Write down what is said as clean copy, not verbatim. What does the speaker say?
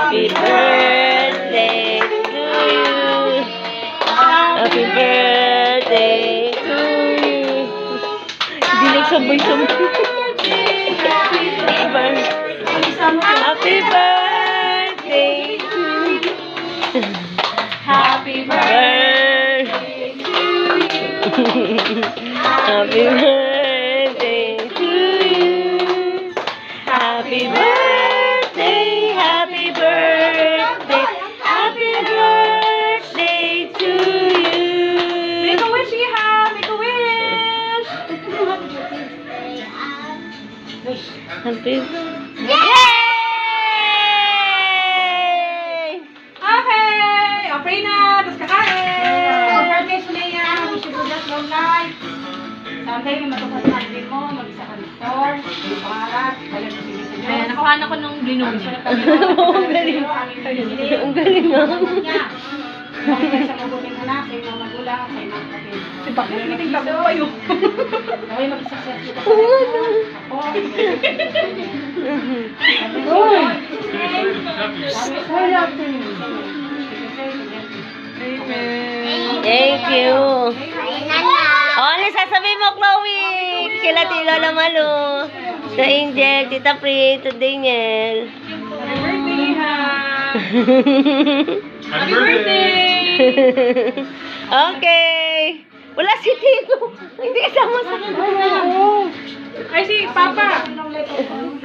Happy birthday to you. Happy birthday to you. Hindi nagsabay-sabay. Happy birthday to you. Happy birthday to you. Happy birthday to you. Happy birthday, happy birthday, happy birthday to you. Make a wish, Iha! Make a wish! Happy Yay! Okay! O, pray na! Tapos kakain! Birthday sa Leia! Wish you good luck, long life! Someday, may matupad na dream mo, mag-isa ka ng store, yung pangarap, kaya mo sige sa Diyos. Ayan, nakuhaan ako nung blinog. Ang galing. Ang galing nga. Sa mabuting anak, sa iyong magulang, sa iyong kapatid. Si Bakit meeting tabi pa yun? Gawin mag-success dito sa ako. Thank you. Ano sasabihin mo, Chloe? Kila Tilo na Malu. Sa Angel, Tita Pri, to Daniel. Happy birthday, ha! Happy birthday! Okay. Wala si Tito. Hindi kasama sa... Ay, si Papa!